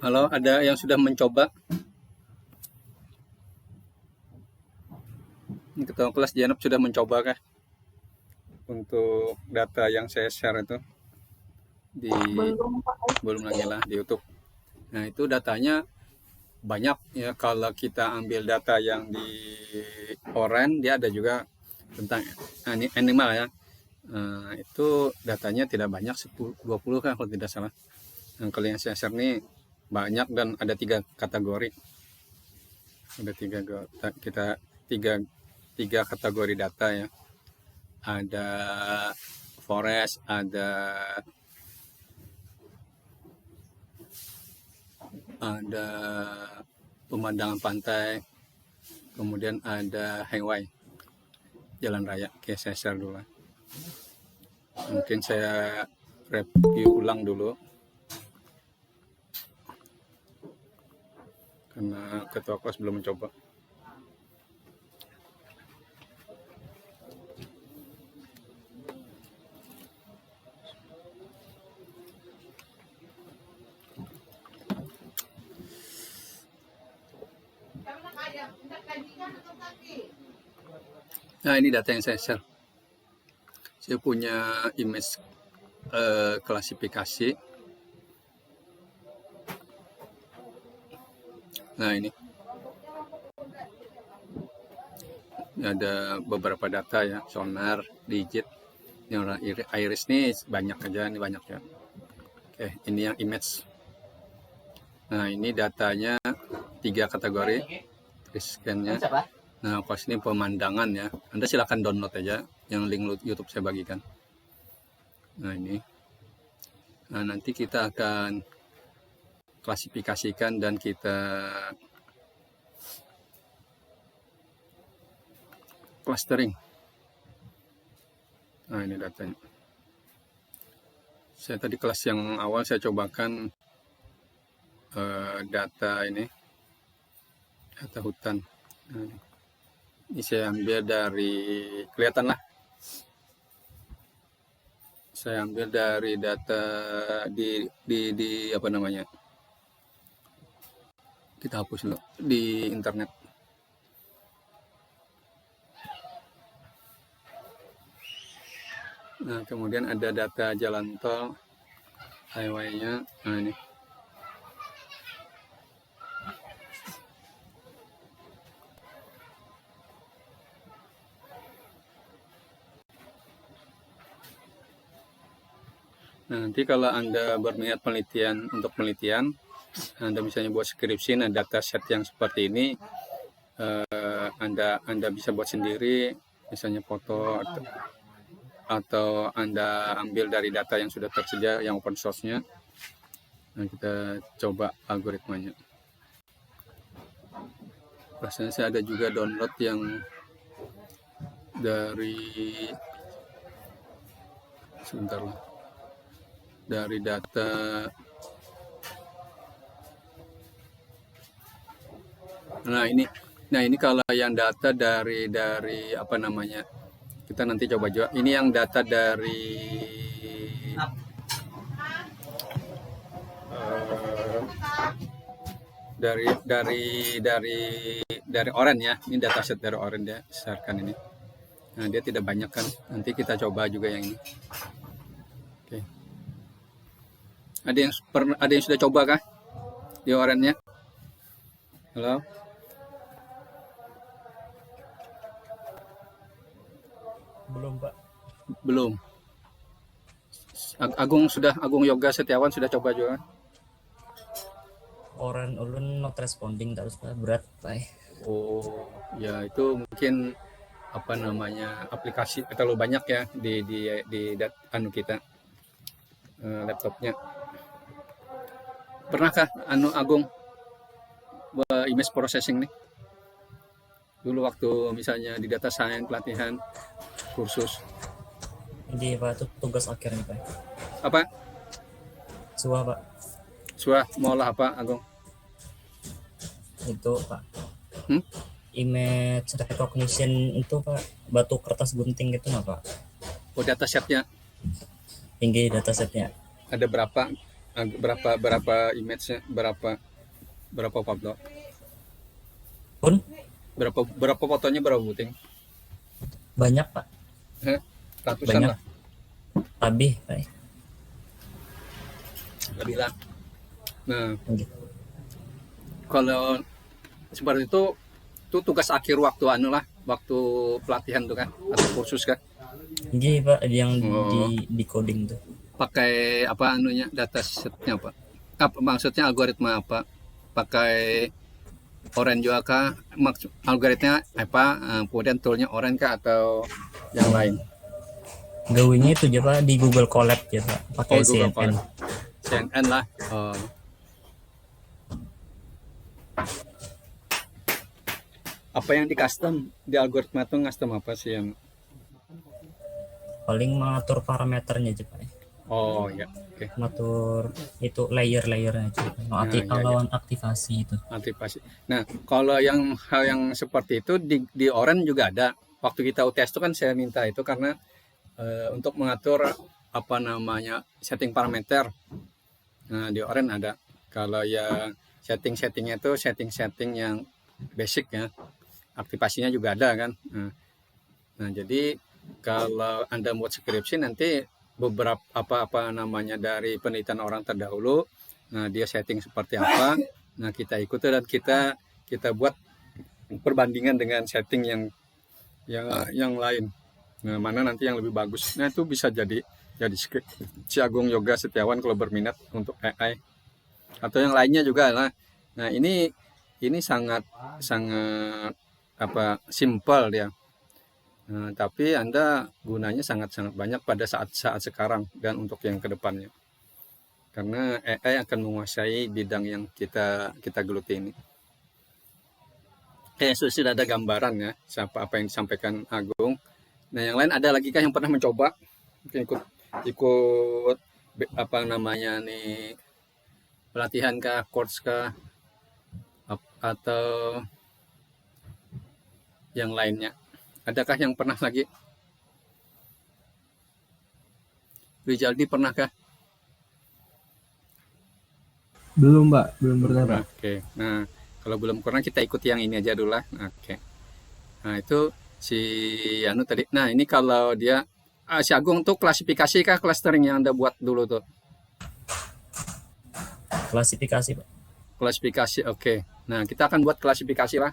Halo, ada yang sudah mencoba? Ini ketua kelas Janab sudah mencoba kah untuk data yang saya share itu di Belum Pak. belum lagi lah di YouTube. Nah, itu datanya banyak ya. Kalau kita ambil data yang di Oren, dia ada juga tentang animal ya. Itu datanya tidak banyak, 20 kan kalau tidak salah. Nah, kalau yang saya share ini banyak dan ada 3 kategori. Ada kita tiga tiga kategori data ya. Ada forest, ada pemandangan pantai, kemudian ada highway, jalan raya. Oke, saya share dulu. Mungkin saya review ulang dulu karena ketua kelas belum mencoba. Nah, ini data yang saya share. Saya punya image klasifikasi. Nah, ini ada beberapa data ya, sonar, digit. Yang iris nih banyak aja, ini banyak ya. Oke, ini yang image. Nah, ini datanya 3 kategori. Scan-nya. Nah, pas ini pemandangan ya. Anda silakan download aja yang link YouTube saya bagikan. Nah, ini. Nah, nanti kita akan klasifikasikan dan kita clustering. Nah, ini datanya. Saya tadi kelas yang awal saya cobakan data ini, data hutan. Nah, ini saya ambil dari, kelihatan lah. Saya ambil dari data di apa namanya? Kita hapus dulu di internet. Nah, kemudian ada data jalan tol, highway-nya. Nah, ini. Nah, nanti kalau Anda berminat untuk penelitian, Anda misalnya buat skripsi, nah data set yang seperti ini, Anda bisa buat sendiri, misalnya foto atau Anda ambil dari data yang sudah tersedia, yang open source-nya. Nah, kita coba algoritmanya. Rasanya saya ada juga download yang dari, sebentar lah, dari data Nah ini kalau yang data dari apa namanya, kita nanti coba juga. Ini yang data dari Oren ya. Ini dataset dari Oren, dia besarkan ini. Nah, dia tidak banyak kan. Nanti kita coba juga yang ini. Oke. Ada yang sudah coba kah di Orennya? Halo? Belum, Pak. Belum. Agung Yoga Setiawan sudah coba juga. Orang ulun not responding terus, Pak. Berat, Pak. Oh, ya itu mungkin apa namanya, aplikasi terlalu banyak ya di kita laptopnya. Pernahkah Agung image processing nih? Dulu waktu misalnya di data science pelatihan kursus. Ini Pak, itu tugas akhir nih, Pak. Apa? Suah, Pak. Suah mau lah apa, Agung? Itu, Pak. Image recognition itu, Pak. Batu kertas gunting gitu nggak, Pak? Oh, datasetnya. Tinggi datasetnya. Ada berapa? Berapa berapa image-nya, berapa berapa foto, Pun berapa fotonya, berapa puting? banyak Pak, Heh, ratusan banyak lah, lebih Pak. lebih lah. Nah, Gitu. kalau seperti itu tugas akhir waktu anu lah, waktu pelatihan tuh kan, atau kursus kan. Jadi Pak yang Oh, di coding tuh. pakai apa anunya, data setnya apa maksudnya, algoritma apa, pakai Orange juga kah, maksud algoritma apa, kemudian toolnya Orange kah atau yang lain? Gawainya itu aja Pak di Google Colab ya Pak, pakai Oh, Google CNN. Colab, CNN lah. Oh, apa yang di custom di algoritma tuh, custom apa sih yang? Paling mengatur parameternya aja Pak. Oh ya, oke. Mengatur itu layer-layernya aja. Nah, ya, Kalau ya, aktivasi itu. antisipasi. Nah, kalau yang hal yang seperti itu di Orange juga ada. Waktu kita UTS itu kan saya minta itu karena untuk mengatur apa namanya, setting parameter. Nah, di Orange ada. Kalau yang setting-settingnya itu setting-setting yang basic ya. Aktivasinya juga ada kan. Nah, jadi kalau Anda buat skripsi nanti beberapa apa namanya dari penelitian orang terdahulu, nah dia setting seperti apa, nah kita ikuti dan kita buat perbandingan dengan setting yang lain. Nah, mana nanti yang lebih bagus. Nah, itu bisa jadi si Agung Yoga Setiawan kalau berminat untuk AI atau yang lainnya juga lah. Nah, ini sangat sangat apa, simple dia. Nah, tapi Anda gunanya sangat-sangat banyak pada saat-saat sekarang dan untuk yang kedepannya. Karena AI akan menguasai bidang yang kita geluti ini. Sudah ada gambaran ya, siapa apa yang disampaikan Agung. Nah, yang lain ada lagi kah yang pernah mencoba? Mungkin ikut apa namanya nih, pelatihan kah, course kah, atau yang lainnya? Adakah yang pernah lagi? Rijaldi pernahkah? Belum, Pak. Belum pernah, Pak. Oke. Nah, kalau belum pernah kita ikuti yang ini aja dulu lah. Oke. Nah, itu si anu tadi. Nah, ini kalau dia si Agung tuh klasifikasi kah, clustering yang Anda buat dulu tuh? Klasifikasi Pak. Klasifikasi. Oke. Nah, kita akan buat klasifikasi lah.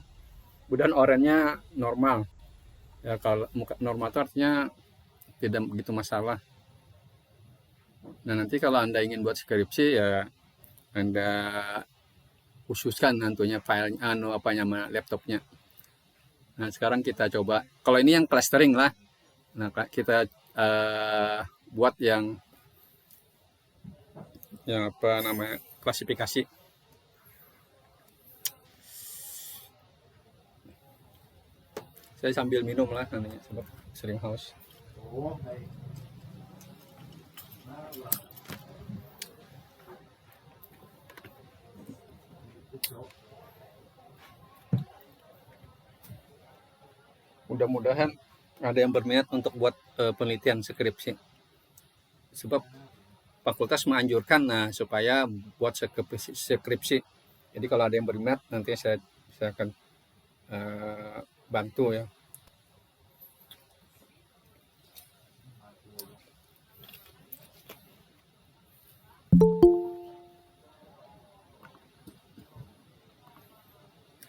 Kemudian oranye normal. Ya, kalau normal itu artinya tidak begitu masalah. Nah, nanti kalau Anda ingin buat skripsi ya Anda khususkan nantinya file anu apa nama laptopnya. Nah, sekarang kita coba. Kalau ini yang clustering lah. Nah, kita buat yang apa namanya, klasifikasi. Saya sambil minum lah nantinya sebab sering haus. Mudah-mudahan ada yang berminat untuk buat penelitian skripsi. Sebab fakultas menganjurkan supaya buat skripsi. Jadi kalau ada yang berminat nanti saya akan bantu ya.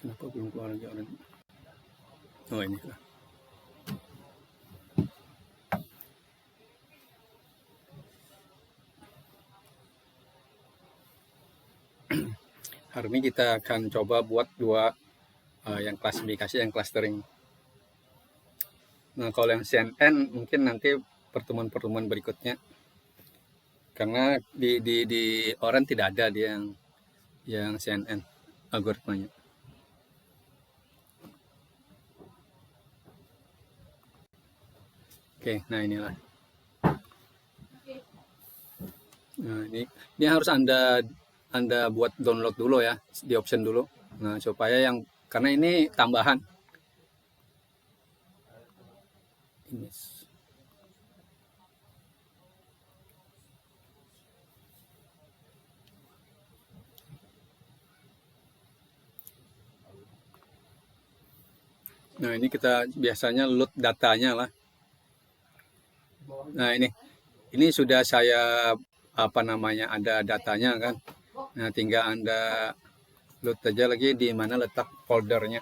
Kenapa belum keluar lagi orang? Oh, ini lah. Hari ini kita akan coba buat dua yang klasifikasi, yang clustering. Nah, kalau yang CNN mungkin nanti pertemuan-pertemuan berikutnya. Karena di Orange tidak ada dia yang CNN algoritmanya. Oke, nah inilah. Nah, ini harus Anda buat download dulu ya, di option dulu. Nah, supaya karena ini tambahan. Nah, ini kita biasanya load datanya lah. Nah, ini sudah saya apa namanya, ada datanya kan. Nah, tinggal Anda load aja lagi di mana letak foldernya.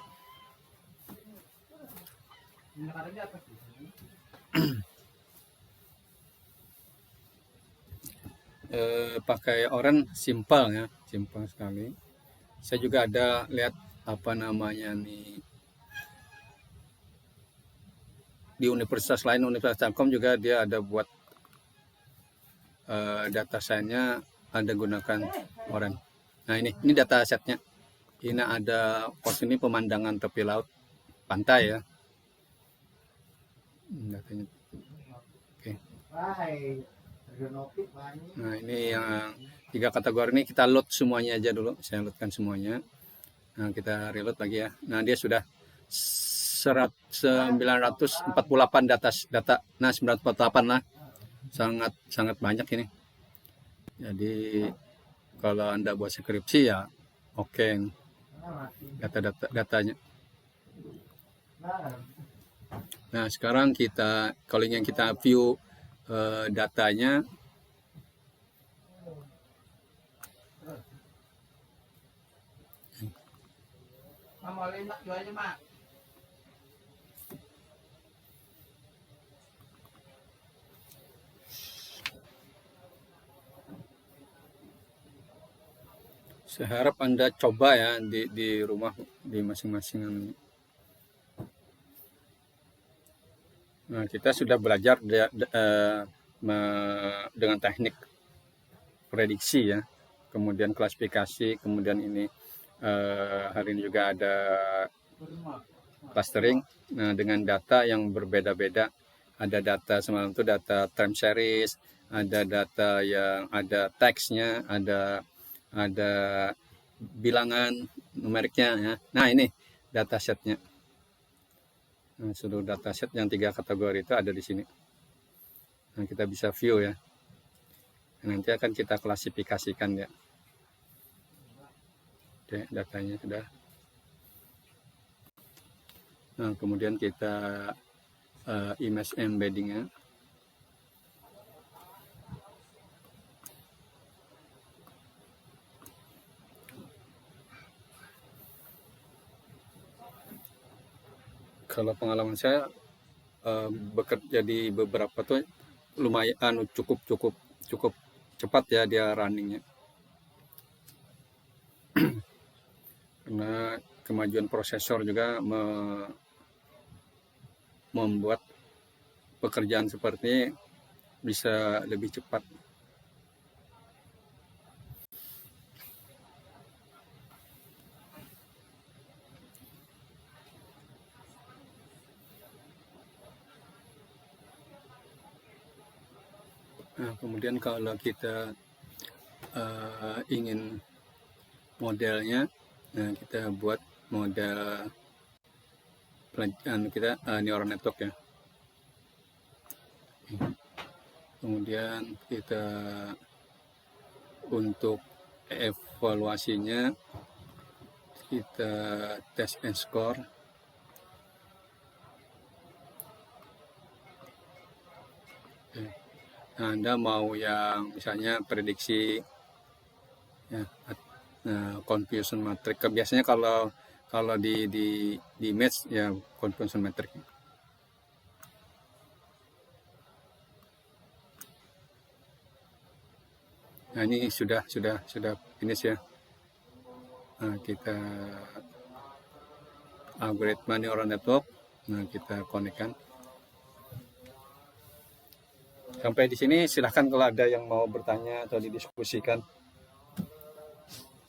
Pakai Orange simple ya, simple sekali. Saya juga ada lihat apa namanya nih di universitas lain, Universitas Telkom juga dia ada buat data science-nya ada gunakan Orange. Nah, ini data setnya. Ini ada pos ini pemandangan tepi laut pantai ya. Datanya. Oke. Nah, ini yang 3 kategori ini kita load semuanya aja dulu. Saya loadkan semuanya. Nah, kita reload lagi ya. Nah, dia sudah 948 data. Nah, 948 lah. Sangat banyak ini. Jadi kalau Anda buat skripsi ya oke. Datanya. Nah, sekarang kalau yang kita view datanya, saya harap Anda coba ya di rumah, di masing-masing. Nah, kita sudah belajar dengan teknik prediksi ya, kemudian klasifikasi, kemudian ini hari ini juga ada clustering. Nah, dengan data yang berbeda-beda, ada data semalam itu data time series, ada data yang ada teksnya, ada bilangan numeriknya ya. Nah, ini datasetnya. Nah, seluruh dataset yang 3 kategori itu ada di sini. Nah, kita bisa view ya. Nanti akan kita klasifikasikan ya. Oke, datanya sudah. Nah, kemudian kita image embeddingnya. Kalau pengalaman saya bekerja di beberapa tuh lumayan cukup cepat ya dia runningnya. Karena kemajuan prosesor juga membuat pekerjaan seperti ini bisa lebih cepat. Nah, kemudian kalau kita ingin modelnya, nah kita buat model kita neural network ya. Kemudian kita untuk evaluasinya kita test and score. Nah, Anda mau yang misalnya prediksi ya, confusion matrix. Biasanya kalau di image ya confusion matrix. Nah, ini sudah finish ya. Nah, kita algoritma neural network. Nah, kita konekkan. Sampai di sini silahkan kalau ada yang mau bertanya atau didiskusikan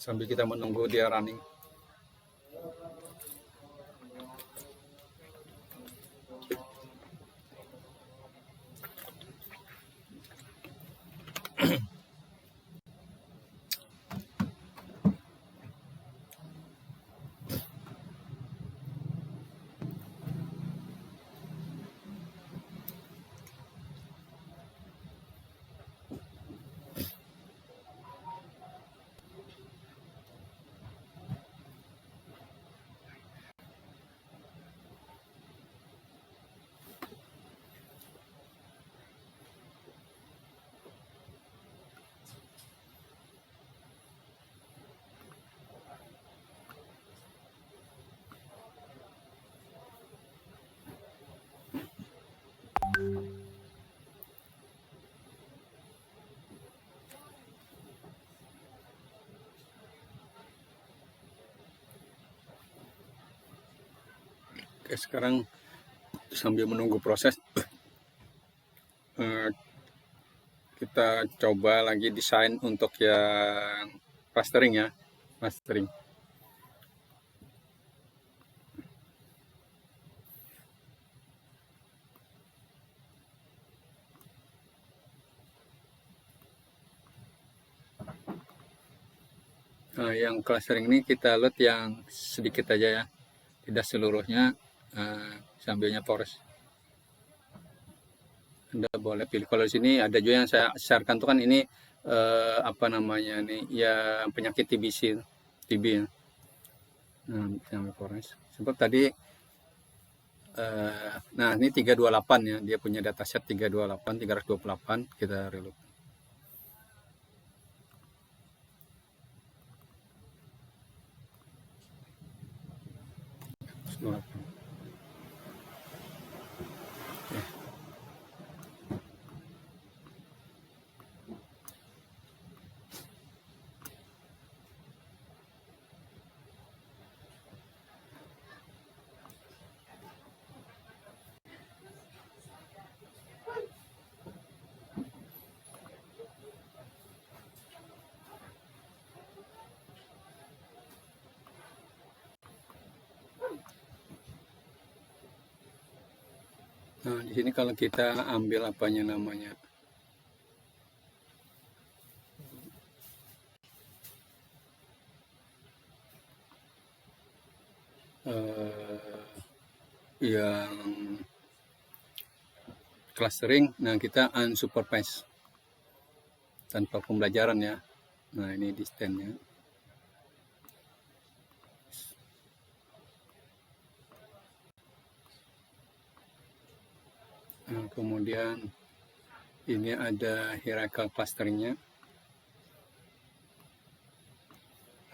sambil kita menunggu dia running. Oke, sekarang sambil menunggu proses, eh, kita coba lagi desain untuk yang plastering ya, plastering. Nah, yang clustering ini kita load yang sedikit aja ya, tidak seluruhnya, sambilnya poros. Anda boleh pilih. Kalau di sini ada juga yang saya sarankan tuh kan ini apa namanya nih ya, penyakit TBC, TB ya. Nah, sambil poros. Sebab tadi nah ini 328 ya, dia punya dataset 328 kita reload. Nah, di sini kalau kita ambil apanya namanya, yang clustering, nah kita unsupervised tanpa pembelajaran ya. Nah, ini di stand-nya. Nah, kemudian ini ada hierarchical clusteringnya.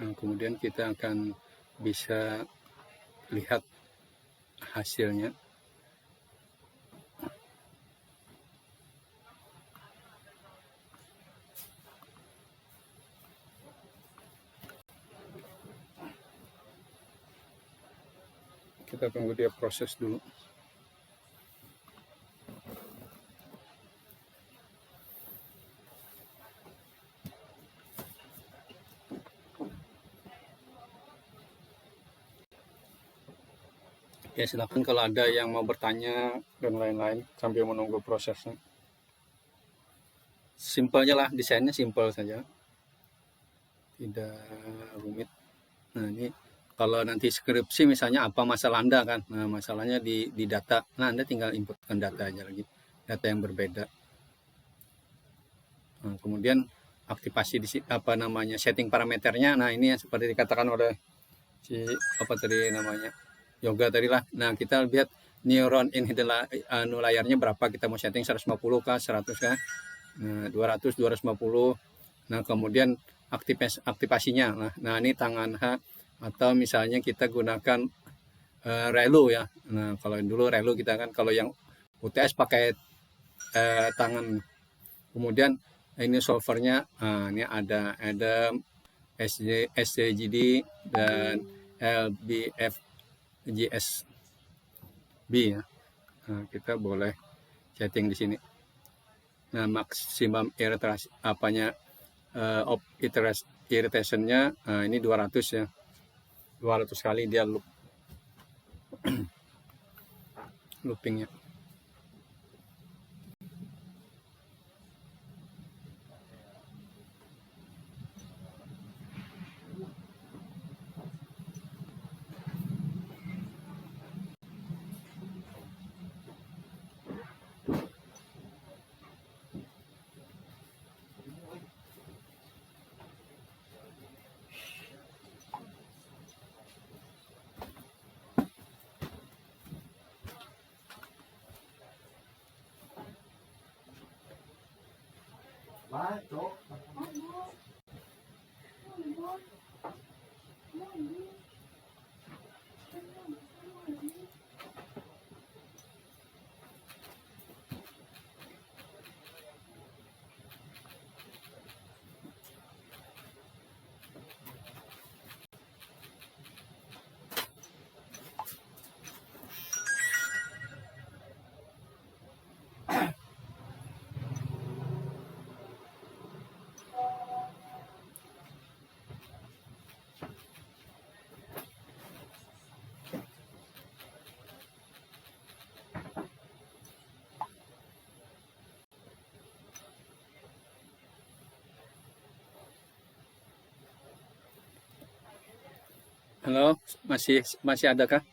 Nah, kemudian kita akan bisa lihat hasilnya. Kita tunggu dia proses dulu. Ya, silakan kalau ada yang mau bertanya dan lain-lain sambil menunggu prosesnya. Simpelnya lah, desainnya simpel saja, tidak rumit. Nah, ini kalau nanti skripsi misalnya apa masalah Anda kan, nah masalahnya di data, nah Anda tinggal inputkan data aja lagi, data yang berbeda. Nah, kemudian aktivasi di apa namanya setting parameternya, nah ini yang seperti dikatakan oleh si apa tadi namanya Yoga tadi lah. Nah, kita lihat neuron in hidden layarnya berapa, kita mau setting 150 kah, 100 kah, nah, 200, 250. Nah, kemudian aktivasinya, nah ini tangan H, atau misalnya kita gunakan relu ya. Nah, kalau dulu relu kita kan, kalau yang UTS pakai tangan. Kemudian ini solvernya, ini ada Adam, SJGD dan LBFGSB ya. Nah, kita boleh setting di sini. Nah, maksimum iterasi apanya irritationnya, ini 200 ya, 200 kali dia loopingnya. Halo, masih adakah?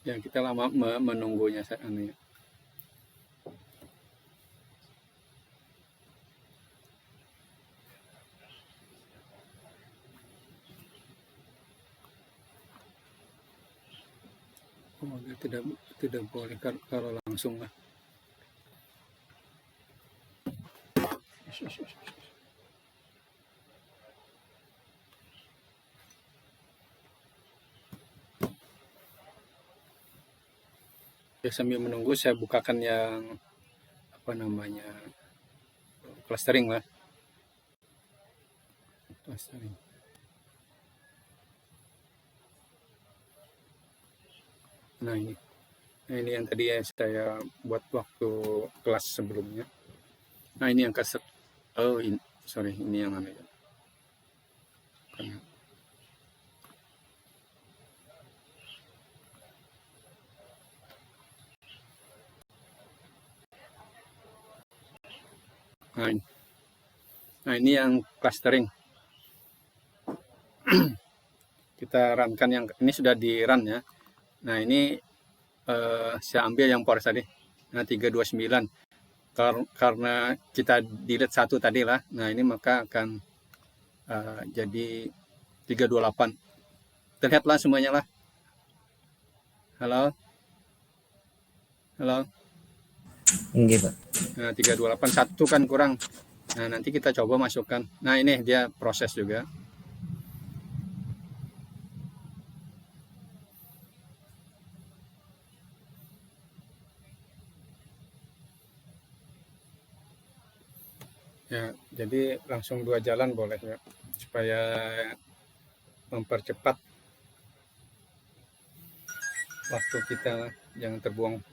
Ya, kita lama menunggunya saat ini. Oh, dia tidak boleh kalau langsung lah. Ya, sambil menunggu saya bukakan yang apa namanya clustering lah. Clustering. Nah ini yang tadi ya saya buat waktu kelas sebelumnya. Nah ini yang sorry ini yang mana ya? Nah ini yang clustering. Kita runkan yang ini sudah di run ya. Nah ini saya ambil yang power tadi. Nah 329. Karena kita delete satu tadi lah. Nah ini maka akan jadi 328. Terlihatlah semuanya lah. Halo. Halo. Enggak, Pak. Nah 328 satu kan kurang. Nah nanti kita coba masukkan. Nah ini dia proses juga. Ya, jadi langsung 2 jalan boleh ya, supaya mempercepat waktu kita jangan terbuang.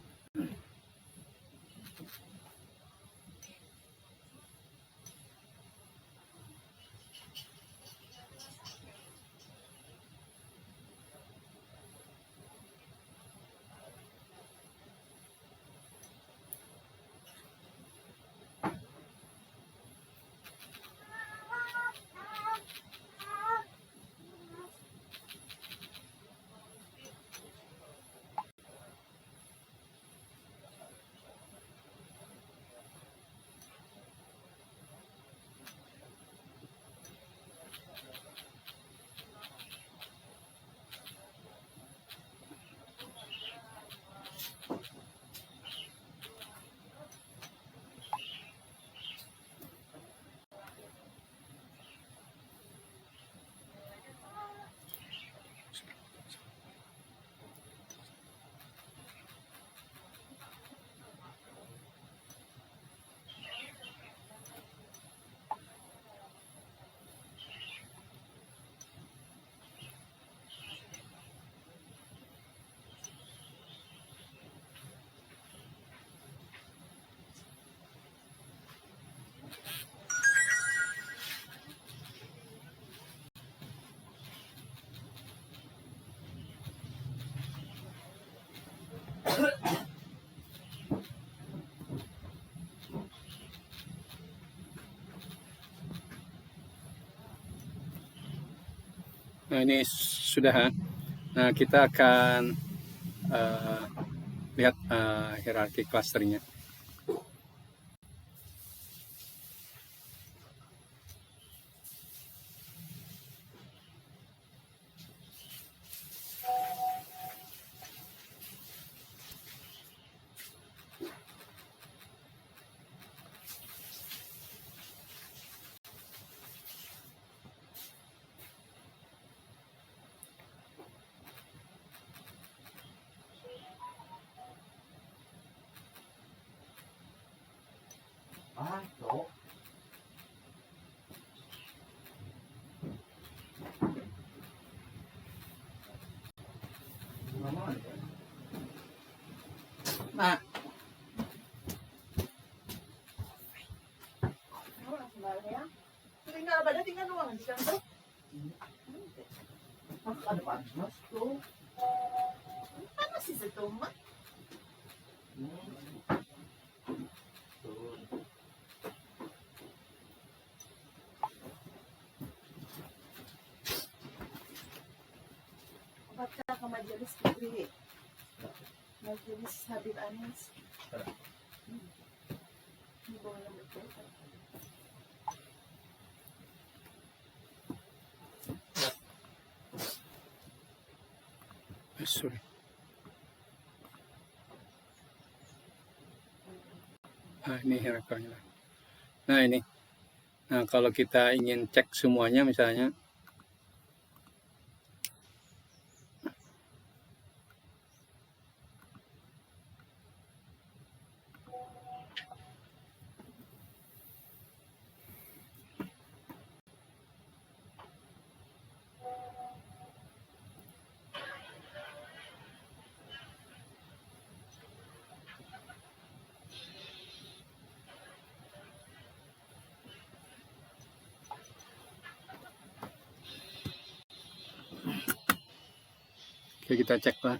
Nah ini sudah. Nah kita akan lihat hierarki clusternya. Nah, tinggal pada tinggal doang di sana tuh. Ada panas tuh. Panas sih itu mah. Baca ke majelis Fikri. Majelis Habib Anis. Ini boleh betul. Sorry. Ini rekornya. Nah ini. Nah kalau kita ingin cek semuanya misalnya. Oke, kita cek lah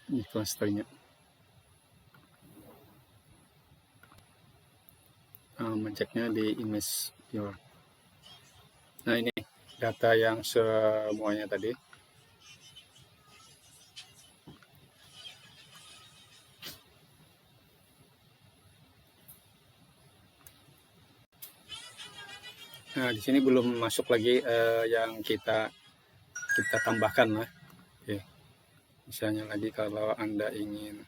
ini clusternya. Menceknya di image viewer. Nah ini data yang semuanya tadi. Nah di sini belum masuk lagi yang kita tambahkan lah. Oke. Misalnya lagi kalau Anda ingin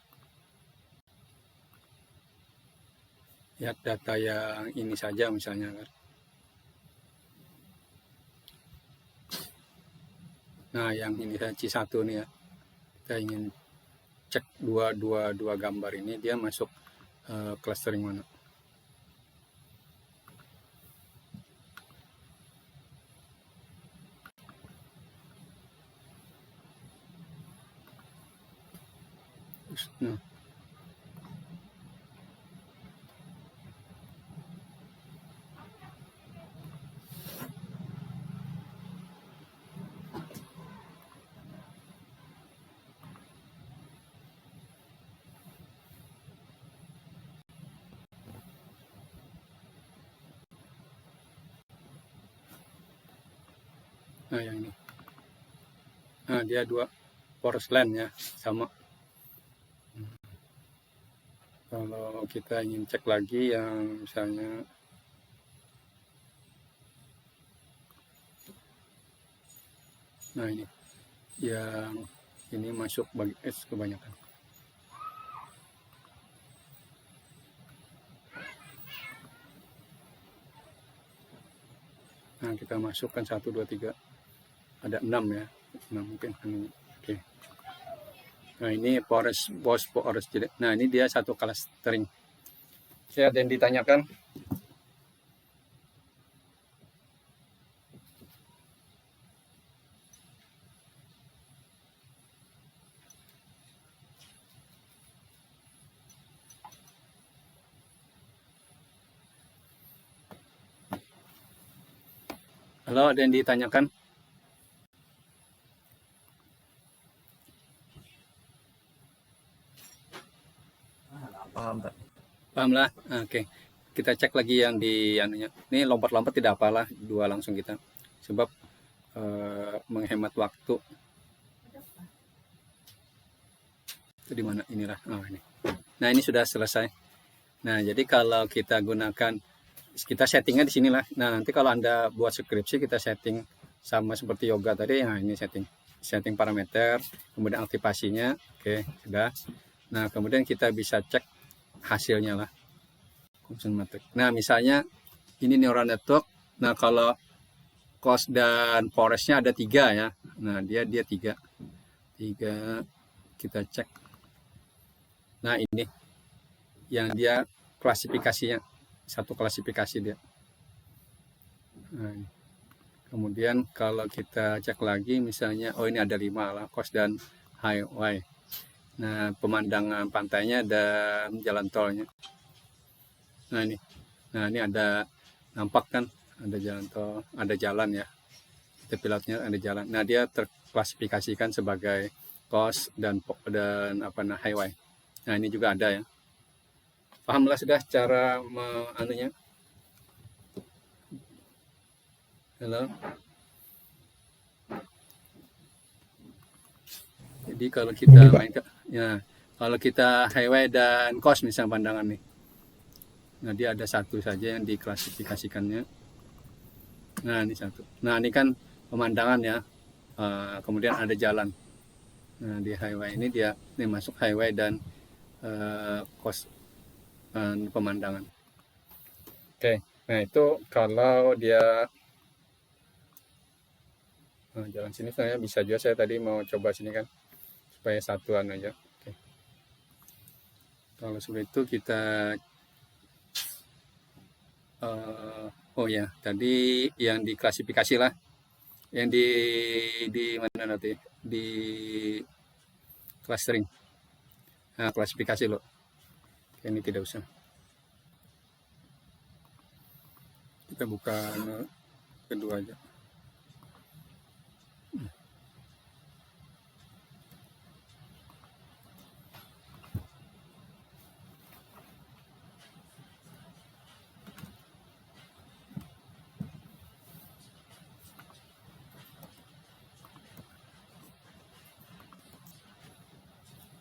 lihat data yang ini saja misalnya kan. Nah yang ini C1 nih ya. Kita ingin cek dua gambar ini dia masuk clustering mana. Nah. Nah yang ini. Nah dia dua forest land ya sama. Kalau kita ingin cek lagi yang misalnya nah ini yang ini masuk bagi S kebanyakan. Nah kita masukkan 1 2 3 ada 6 ya 6 mungkin. Oke. Nah ini forest jadi. Nah ini dia satu clustering. Saya ada yang ditanyakan. Halo, ada yang ditanyakan? Paham, Pak. Paham lah. Oke. Kita cek lagi yang di anunya. Ini lompat-lompat tidak apalah, dua langsung kita. Sebab menghemat waktu. Itu di mana? Inilah. Oh, ini. Nah, ini sudah selesai. Nah, jadi kalau kita gunakan kita settingnya di sinilah. Nah, nanti kalau Anda buat skripsi kita setting sama seperti yoga tadi. Nah, ini setting parameter, kemudian aktivasinya. Oke, sudah. Nah, kemudian kita bisa cek hasilnya lah. Nah, misalnya ini neural network. Nah, kalau cost dan forestnya ada 3 ya. Nah, dia 3 kita cek. Nah, ini yang dia klasifikasinya, satu klasifikasi dia. Nah, kemudian kalau kita cek lagi misalnya, oh ini ada 5 lah, cost dan highway. Nah, pemandangan pantainya dan jalan tolnya. Nah ini ada, nampak kan ada jalan tol, ada jalan ya, kita pilotnya ada jalan. Nah dia terklasifikasikan sebagai cost dan highway. Nah, ini juga ada ya. Pahamlah sudah cara anunya. Halo. Jadi kalau kita Ini, Pak. main ya, kalau kita highway dan coast misalnya pandangan nih. Nah, dia ada satu saja yang diklasifikasikannya. Nah, ini satu. Nah, ini kan pemandangan ya. Kemudian ada jalan. Nah, di highway ini dia masuk highway dan coast pemandangan. Oke. Nah, itu kalau dia jalan sini saya bisa juga, saya tadi mau coba sini kan supaya satuan aja. Oke. Kalau sudah itu kita oh ya, tadi yang diklasifikasi lah, yang di mana nanti di clustering. Nah, klasifikasi loh. Ini tidak usah. Kita buka kedua aja.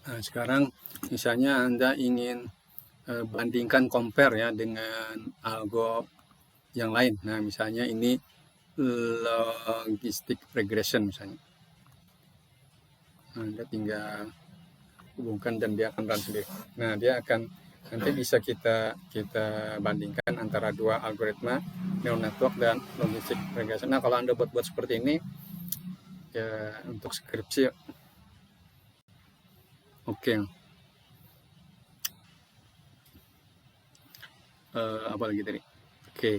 Nah, sekarang misalnya Anda ingin bandingkan compare ya dengan algo yang lain. Nah, misalnya ini logistic regression misalnya. Nah, Anda tinggal hubungkan dan dia akan run sendiri. Nah, dia akan nanti bisa kita bandingkan antara dua algoritma neural network dan logistic regression. Nah, kalau Anda buat seperti ini ya untuk skripsi oke. Apa lagi tadi? Oke.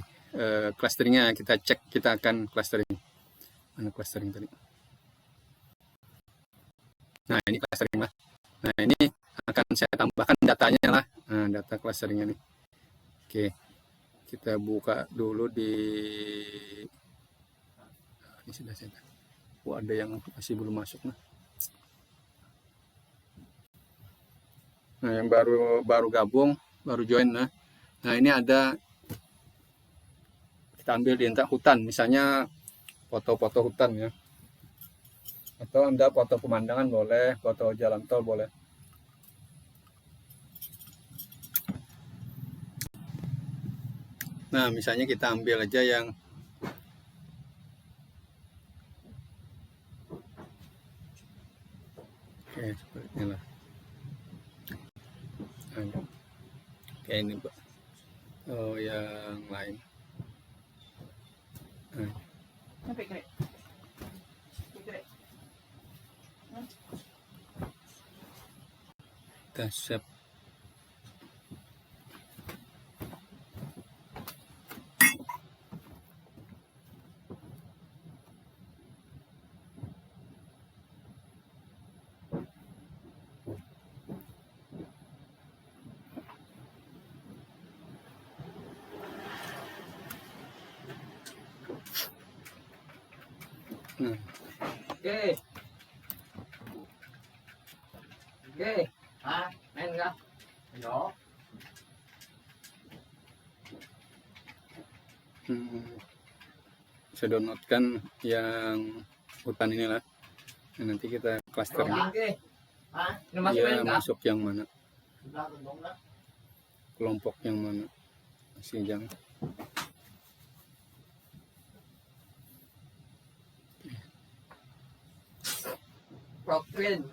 Clusteringnya kita cek, kita akan clustering. Mana clustering tadi? Nah, ini clustering lah. Nah, ini akan saya tambahkan datanya lah. Nah, data clusteringnya nih. Oke. Kita buka dulu di ini sudah saya. Ada yang masih belum masuk nah. Nah, yang baru gabung, baru join nah. Nah, ini ada kita ambil di hutan, misalnya foto-foto hutan ya. Atau Anda foto pemandangan boleh, foto jalan tol boleh. Nah, misalnya kita ambil aja yang seperti inilah. Oke, ini Pak. Oh, yang lain. Kita save. Oke. Oke. Ah, main enggak? Ayo. Saya downloadkan yang hutan inilah. Nah, nanti kita clustering. Oke. Ah, ini masih Dia main enggak? masuk yang mana? Kelompok yang mana? Masih jangan. Profil.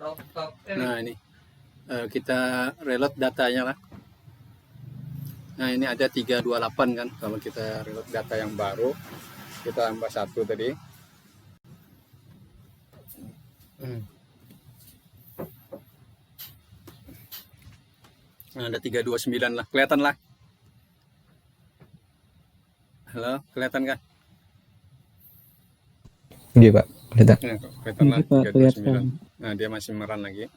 Nah, ini kita reload datanya lah. Nah, ini ada 328 kan. Kalau kita reload data yang baru, kita tambah 1 tadi. Nah, ada 329 lah. Kelihatan lah. Halo, kelihatan kan? Iya, Pak. Kelihatan. Ya, kelihatan lah. Iya, Pak, 329. kelihatan. Nah, dia masih meran lagi.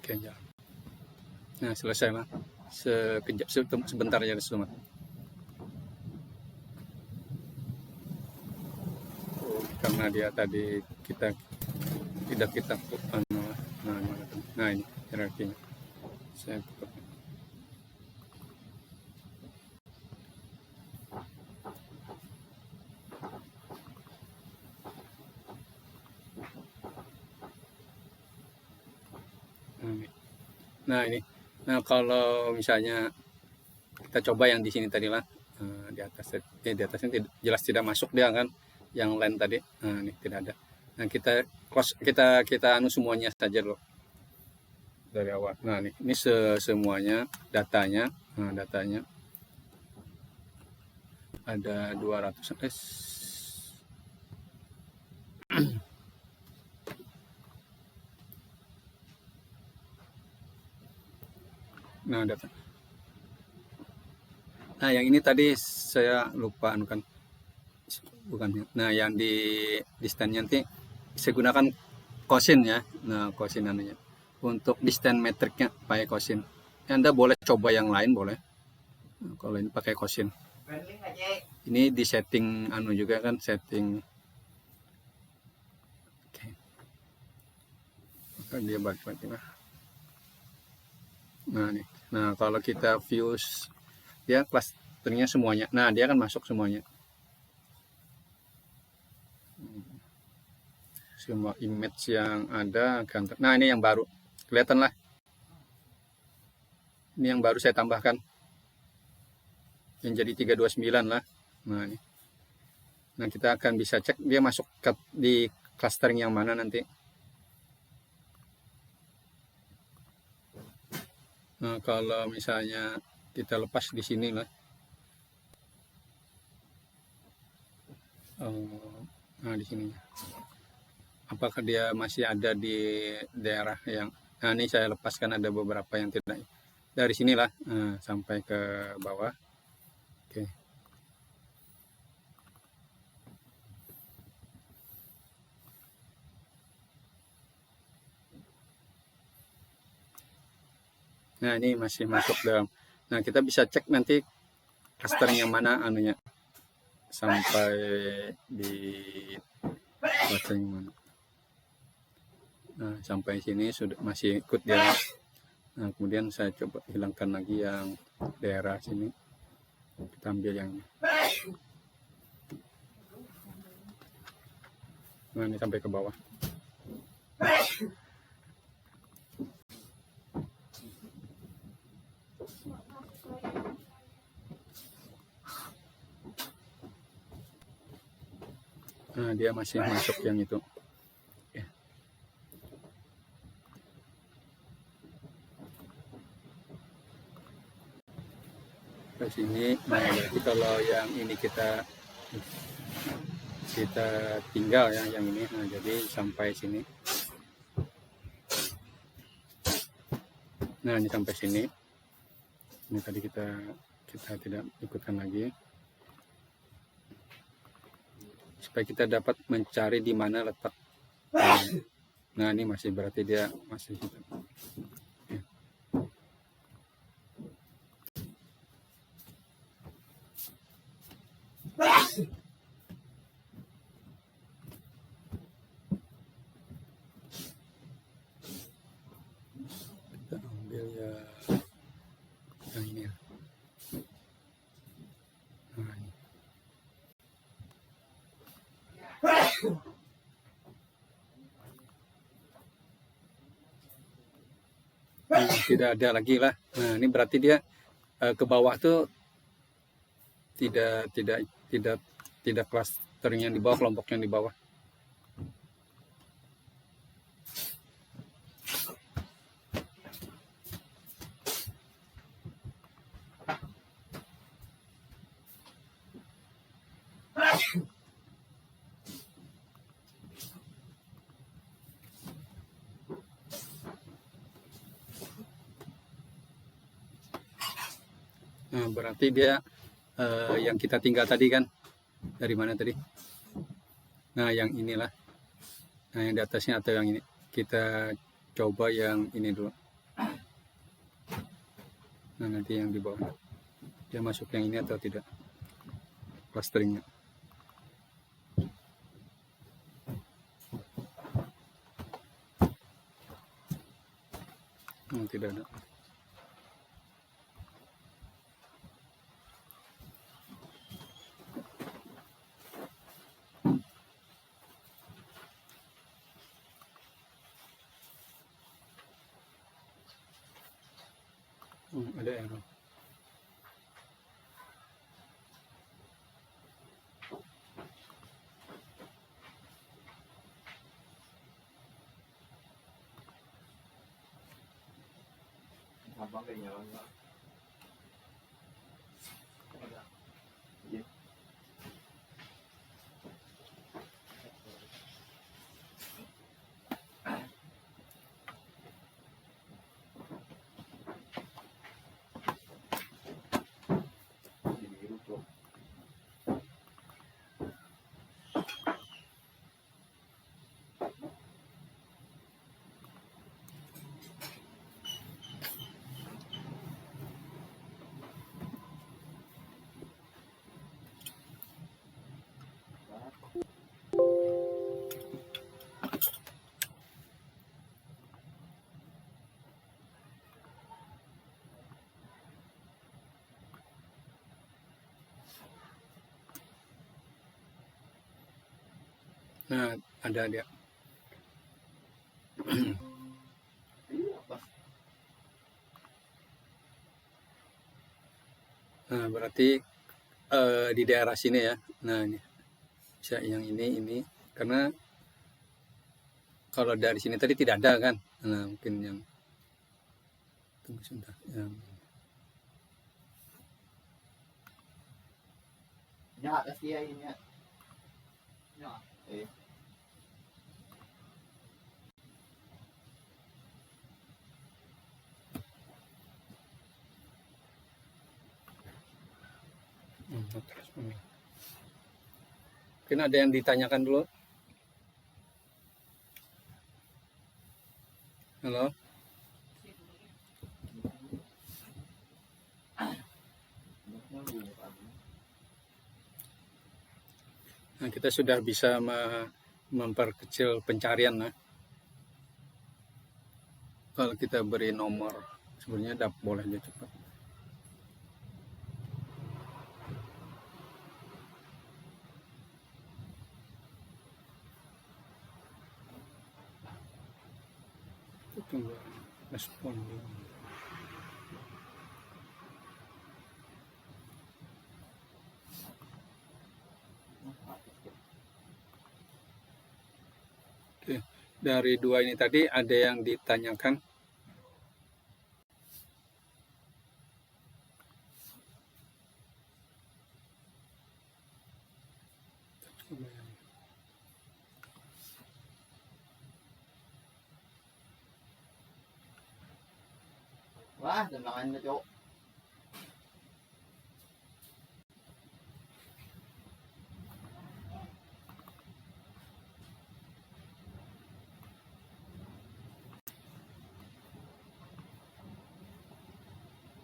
Oke, jalan. Nah, selesai lah. Sekejap, sebentar aja semua. Karena dia tadi tidak kita nah ini hierarkinya. Saya buka. Nah ini, nah kalau misalnya kita coba yang di sini tadi lah, di atasnya jelas tidak masuk dia kan, yang lain tadi, nah ini tidak ada. Nah kita anu semuanya saja loh dari awal. Nah ini semuanya datanya, nah datanya ada 200 Nah, data. Nah, yang ini tadi saya lupa anu kan. Bukan. Nah, yang di stand nanti saya gunakan kosin ya. Nah, kosin anunya. Untuk di stand metriknya pakai kosin. Anda boleh coba yang lain boleh. Nah, kalau ini pakai kosin. Ini di setting anu juga kan, setting. Oke. Maka dia balik-balik lah. Nah nih, nah kalau kita views dia clusternya semuanya, nah dia akan masuk semuanya, semua image yang ada akan. Nah ini yang baru, kelihatan lah, ini yang baru saya tambahkan, yang jadi 329 lah. Nah ini, nah kita akan bisa cek dia masuk di clustering yang mana nanti. Nah, kalau misalnya kita lepas di sini lah. Nah, di sini. Apakah dia masih ada di daerah yang, nah ini saya lepaskan, ada beberapa yang tidak. Dari sinilah sampai ke bawah. Oke. Nah ini masih masuk dalam. Nah kita bisa cek nanti clustering yang mana anunya sampai di clustering mana. Nah sampai sini sudah masih ikut dia. Nah kemudian saya coba hilangkan lagi yang daerah sini. Kita ambil yang. Nah ini sampai ke bawah. Nah, dia masih masuk yang itu. Oke. Ke sini, nah berarti kalau yang ini kita tinggal ya, yang ini. Nah, jadi sampai sini. Nah, ini sampai sini. Ini tadi kita tidak ikutkan lagi. Supaya kita dapat mencari di mana letak. Nah ini masih berarti dia masih hitam. Kita ambil ya yang ini. Nah, ini. Tidak ada lagi lah. Nah ini berarti dia ke bawah tuh tidak clustering yang di bawah, kelompok yang di bawah. Nah, berarti dia yang kita tinggal tadi kan, dari mana tadi? Nah yang inilah, nah yang di atasnya atau yang ini, kita coba yang ini dulu. Nah, nanti yang di bawah dia masuk yang ini atau tidak, clusteringnya. Tidak ada. Ada error. Abang kayak nyala nggak? Iya. Biru tuh. Nah, ada dia. Nah, berarti di daerah sini ya. Nah, ini bisa yang ini karena kalau dari sini tadi tidak ada kan. Nah, mungkin yang tunggu sebentar. Ya, atas dia ini ya. Ya, Terus mungkin ada yang ditanyakan dulu. Halo. Nah, kita sudah bisa memperkecil pencarian. Nah, kalau kita beri nomor, sebenarnya boleh aja cepat. Tunggu respon dulu. Oke, dari dua ini tadi ada yang ditanyakan. wah, tendangan na Cok.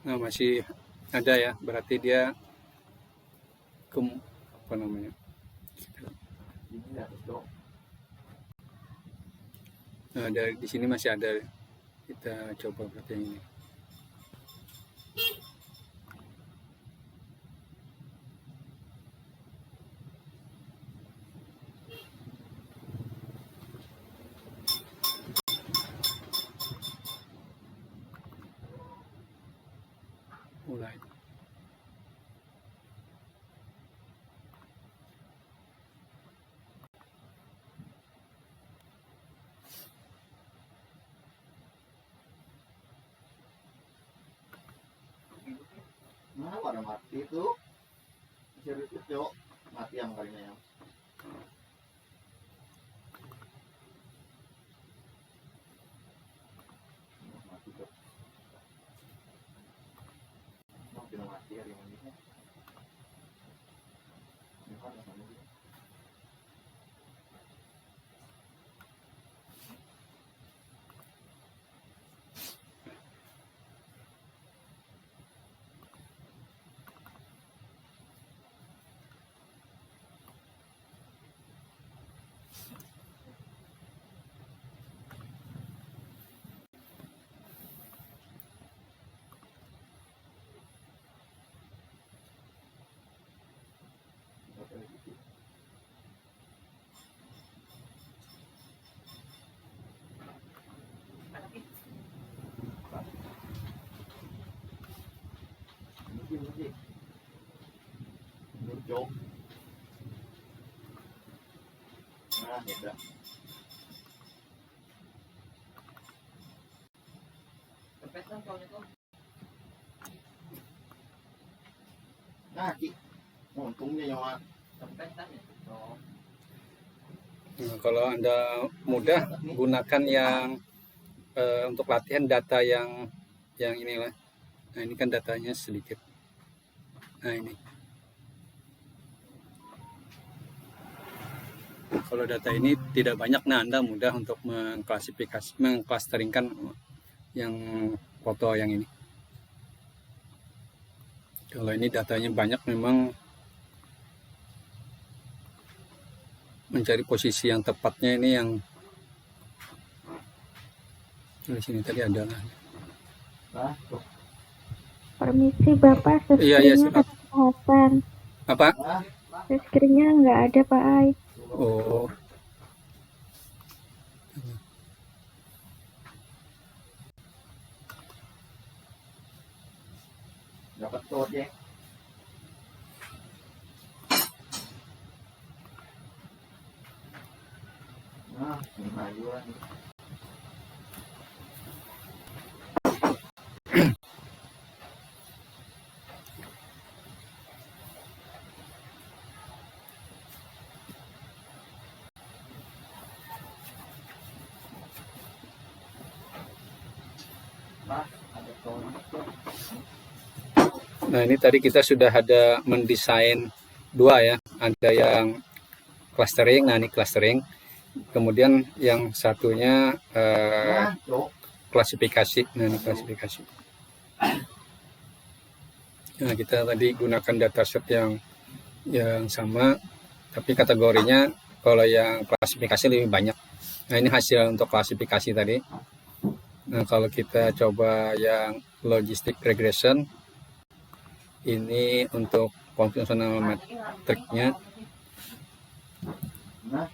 Nah, masih ada ya, berarti dia apa namanya? Ini ya Cok. Nah, dari di sini masih ada. Kita coba berarti yang ini. Mulai. Nah, pada mati tuh. Serius Cok. Mati yang kalinya ya. Mati Cok. Makin mati hari ini. Ini kan sama dia. beda. Nah, Ki. Untungnya nyawa. Nah, kalau Anda mudah, gunakan yang untuk latihan data yang inilah. Nah, ini kan datanya sedikit. Nah, ini. Kalau data ini tidak banyak, nah Anda mudah untuk mengklasteringkan yang foto yang ini. Kalau ini datanya banyak, memang mencari posisi yang tepatnya ini yang di sini tadi adalah. Nah, tuh. Permisi Bapak, Iya, screen-nya kesehatan. Apa? Nah, Screen-nya nggak ada Pak Ai. Oh, dapat code ya. Nah, kemajuan. Nah, ada code. nah ini tadi kita sudah ada mendesain dua ya, ada yang clustering, nah ini clustering, kemudian yang satunya Nah, tuh. klasifikasi, nah ini klasifikasi. Nah kita tadi gunakan dataset yang sama, tapi kategorinya kalau yang klasifikasi lebih banyak. Nah ini hasil untuk klasifikasi tadi. Nah kalau kita coba yang logistic regression, ini untuk konvensional metriknya. Nah.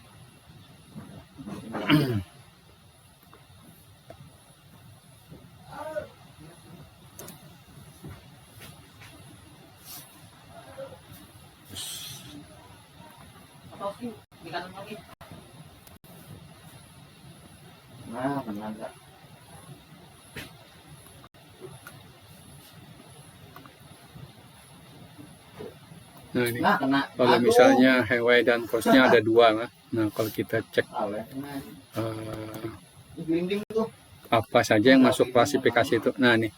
Nah, menanda. Nah ini Nah, kena. kalau Aduh. misalnya highway dan coastnya ada dua lah. Nah kalau kita cek Awet, nah. eh, Ini gelinding tuh. apa saja yang masuk klasifikasi itu. Nah nih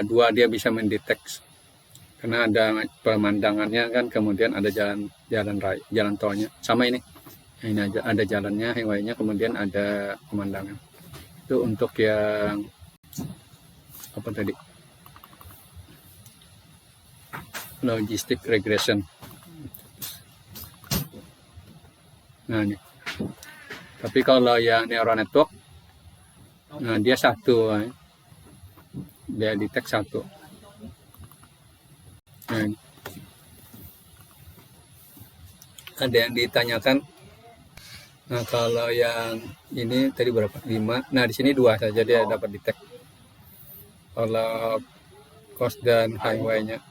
dua dia bisa mendeteksi karena ada pemandangannya kan, kemudian ada jalan tolnya sama ini. Nah, ini aja ada jalannya, highway-nya, kemudian ada pemandangan. Itu untuk yang apa tadi, logistic regression. Nah ini, tapi kalau yang neural network, nah dia satu, dia detect satu. Nah, ini. Ada yang ditanyakan. Nah kalau yang ini tadi berapa? 5. Nah di sini 2 saja dia dapat detect. Kalau coast dan highway-nya,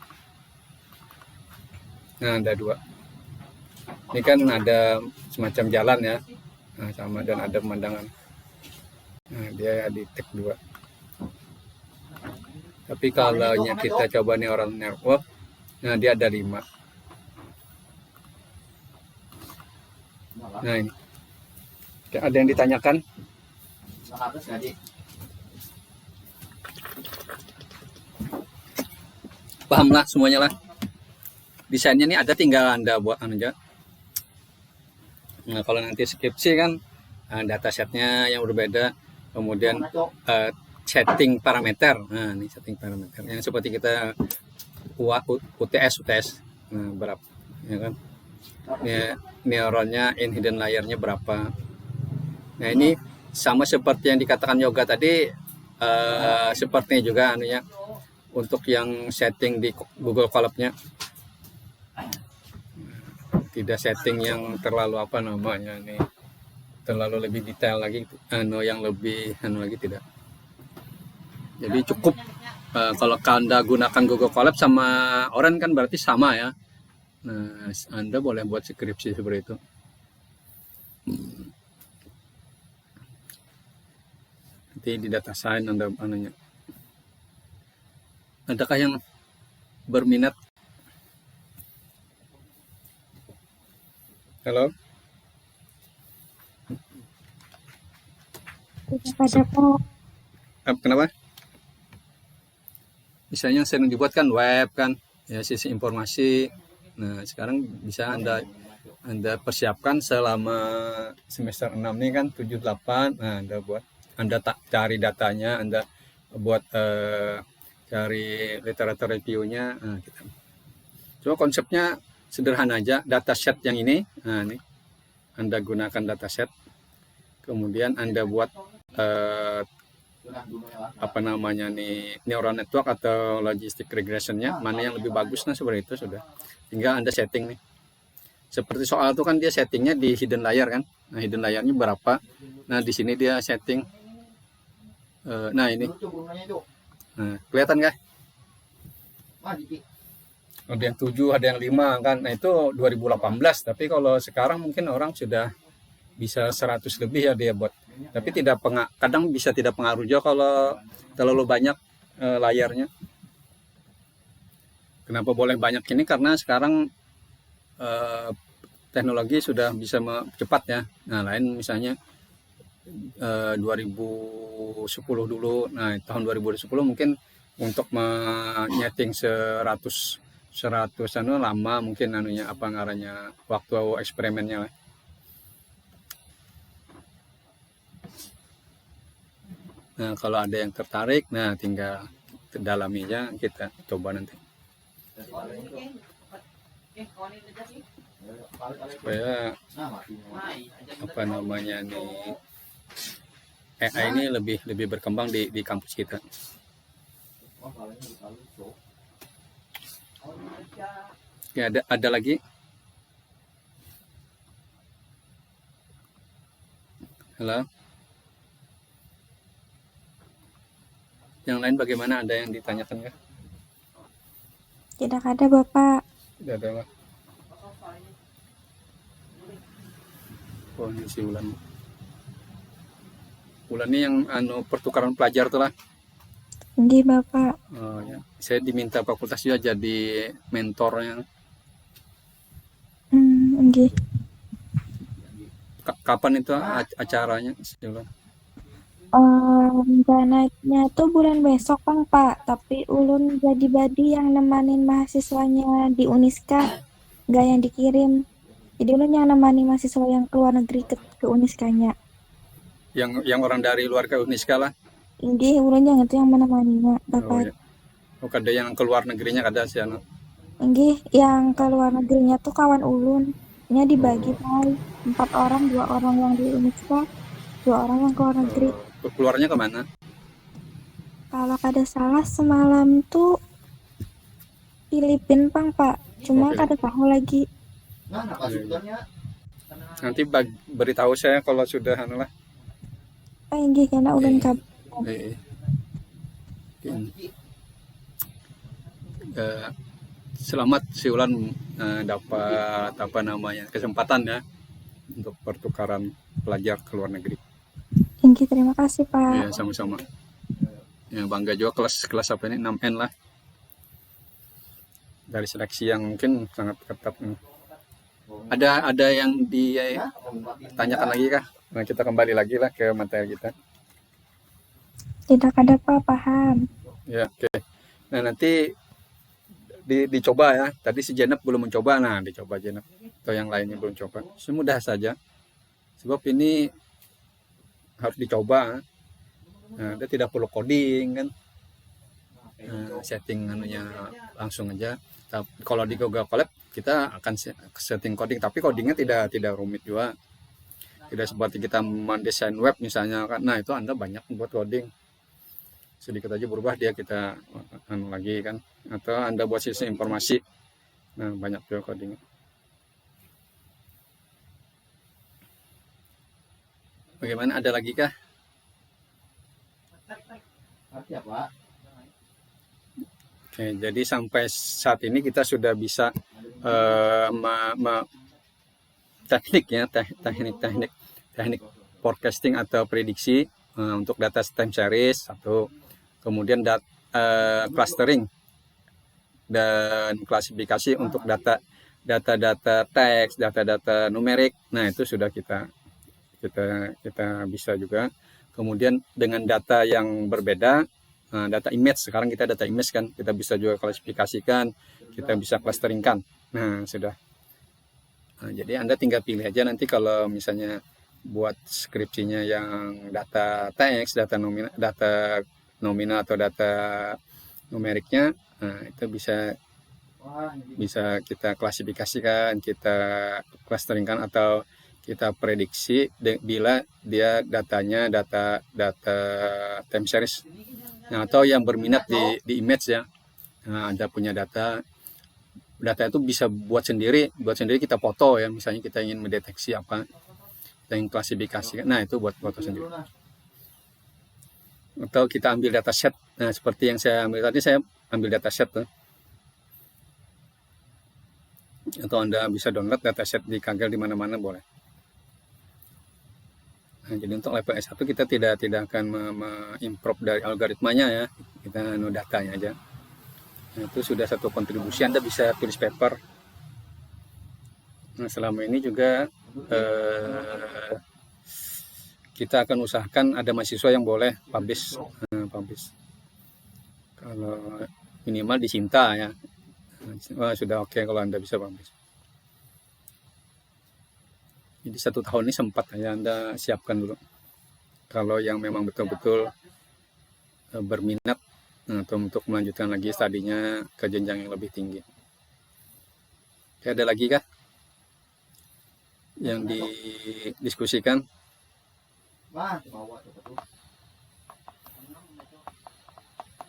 nah ada 2. Ini kan ada semacam jalan ya, nah, sama, dan ada pemandangan. Nah dia detect 2. Tapi kalau kita coba neural network, nah dia ada 5. Nah ini, ada yang ditanyakan? Nah, atas gaji. Pahamlah semuanya lah. Desainnya ini ada, tinggal Anda buat aja. Nah kalau nanti skripsi kan datasetnya yang berbeda, kemudian setting parameter. Nah ini setting parameter yang seperti kita UTS. Nah berapa ya kan, neuronnya in hidden layernya berapa. Nah ini sama seperti yang dikatakan Yoga tadi, sepertinya juga anunya untuk yang setting di Google Colab-nya, tidak setting yang terlalu apa namanya nih, terlalu lebih detail lagi, yang lebih lagi tidak. Jadi cukup kalau Anda gunakan Google Colab sama Oren kan berarti sama ya. Nah Anda boleh buat skripsi seperti itu. Nanti di data science Anda anunya. Adakah yang berminat? Halo? Tidak ada Pak. Kenapa? Misalnya sering dibuat kan web kan, ya sisi informasi. Nah, sekarang bisa Anda persiapkan selama semester 6 ini kan 7 8. Nah, Anda cari datanya, Anda buat cari literatur review-nya. Nah, gitu. Cuma konsepnya sederhana aja, dataset yang ini. Nah, ini Anda gunakan dataset. Kemudian Anda buat apa namanya nih, neural network atau logistic regressionnya, mana yang lebih bagus, nah seperti itu sudah. Tinggal Anda setting nih. Seperti soal itu kan dia settingnya di hidden layer kan. Nah hidden layernya berapa. Nah di sini dia setting. Nah ini. Nah, kelihatan nggak? Ada yang 7, ada yang 5 kan. Nah itu 2018. Tapi kalau sekarang mungkin orang sudah bisa 100 lebih ya dia buat. Tapi kadang bisa tidak pengaruh juga kalau terlalu banyak layarnya. Kenapa boleh banyak ini? Karena sekarang teknologi sudah bisa cepat ya. Nah lain misalnya 2010 dulu. Nah tahun 2010 mungkin untuk menyeting 100 lama mungkin anunya apa ngarannya waktu eksperimennya lah. Nah, kalau ada yang tertarik, nah tinggal dalami aja, kita coba nanti. Supaya apa namanya nih AI ini lebih berkembang di kampus kita. Ya, ada lagi? Halo? Yang lain bagaimana? Ada yang ditanyakan nggak? Tidak ada Bapak. Tidak ada lah. Oh ini si Ulan. Ulan ini yang pertukaran pelajar tuh lah. Ini Bapak. Oh ya. Saya diminta fakultas juga jadi mentornya. Nggih. Kapan itu acaranya? Si Ulan? Rencananya tuh bulan besok Bang Pak, tapi ulun jadi badi yang nemanin mahasiswanya di Uniska, nggak yang dikirim. Jadi ulun yang nemani mahasiswa yang keluar negeri ke Uniskanya. Yang orang dari luar ke Uniska lah. Ini ulun yang itu yang menemaninya Oh Bapak. ya. Oh kada yang keluar negerinya kada sih anu. Ini yang keluar negerinya tuh kawan ulun. Nya dibagi Pak, 4 orang, 2 orang yang di Uniska, 2 orang yang keluar negeri. Keluarnya kemana? Kalau kada salah semalam tuh Filipina Bang Pak, cuma kada tahu lagi. Nanti beritahu saya kalau sudah anu lah. Ini karena ulun kabar. Selamat si Ulan dapat apa namanya kesempatan ya untuk pertukaran pelajar ke luar negeri. Tinggi, terima kasih Pak. Ya sama-sama. Ya bangga juga kelas apa ini 6N lah. Dari seleksi yang mungkin sangat ketat. Ada yang ditanyakan lagi kah? Nah, kita kembali lagi lah ke materi kita. Tidak ada Pak, paham. Ya, oke. Nah, nanti dicoba ya. Tadi si Jenep belum mencoba. Nah, dicoba Jenep. Atau yang lainnya belum coba. Semudah saja. Sebab ini harus dicoba. Nah, dia tidak perlu coding kan. Setting anunya langsung aja. Kalau di Google Colab kita akan setting coding, tapi codingnya tidak rumit juga. Tidak seperti kita mendesain web misalnya kan. Nah, itu Anda banyak buat coding. Sedikit aja berubah dia kita lagi kan. Atau Anda buat sistem informasi. Nah, banyak juga codingnya. Bagaimana, ada lagi kah? Oke, jadi sampai saat ini kita sudah bisa teknik forecasting atau prediksi untuk data time series satu, kemudian clustering dan klasifikasi untuk data teks, data numerik. Nah, itu sudah kita bisa juga. Kemudian dengan data yang berbeda, data image, sekarang kita data image kan, kita bisa juga klasifikasikan, kita bisa clusteringkan. Nah, sudah. Nah, jadi Anda tinggal pilih aja nanti kalau misalnya buat skripsinya yang data teks, data nominal atau data numeriknya, nah, itu bisa kita klasifikasikan, kita clusteringkan atau kita prediksi bila dia datanya data time series. Nah, atau yang berminat di image ya, nah, Anda punya data itu bisa buat sendiri kita foto ya, misalnya kita ingin mendeteksi apa, kita ingin klasifikasi, nah itu buat foto sendiri. Atau kita ambil dataset, nah seperti yang saya ambil tadi, saya ambil dataset tuh. Atau Anda bisa download dataset di Kaggle di mana-mana boleh. Nah, jadi untuk level S1 kita tidak akan improve dari algoritmanya ya, kita datanya aja. Nah, itu sudah satu kontribusi, Anda bisa tulis paper. Nah, selama ini juga kita akan usahakan ada mahasiswa yang boleh publish. Kalau minimal di Sinta ya. Wah, sudah oke kalau Anda bisa publish. Jadi 1 tahun ini sempat ya Anda siapkan dulu. Kalau yang memang betul-betul berminat atau untuk melanjutkan lagi studinya ke jenjang yang lebih tinggi. Oke, ada lagi kah yang didiskusikan?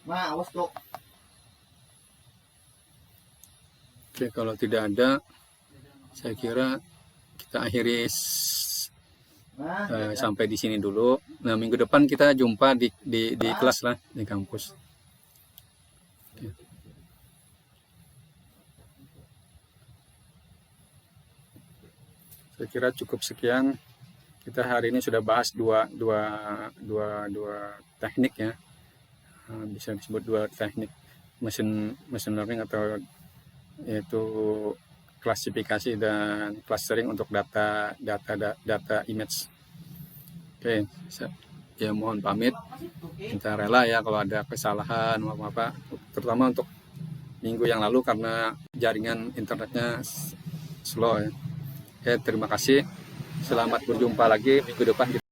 Awas tuh. Oke, kalau tidak ada, saya kira kita akhiri sampai di sini dulu. Nah, minggu depan kita jumpa di kelas lah, di kampus. Oke. Saya kira cukup sekian. Kita hari ini sudah bahas dua teknik ya. Bisa disebut 2 teknik machine learning atau yaitu klasifikasi dan clustering untuk data image. Oke, ya mohon pamit. Kita rela ya kalau ada kesalahan apa, terutama untuk minggu yang lalu karena jaringan internetnya slow ya. Oke, terima kasih. Selamat berjumpa lagi minggu depan.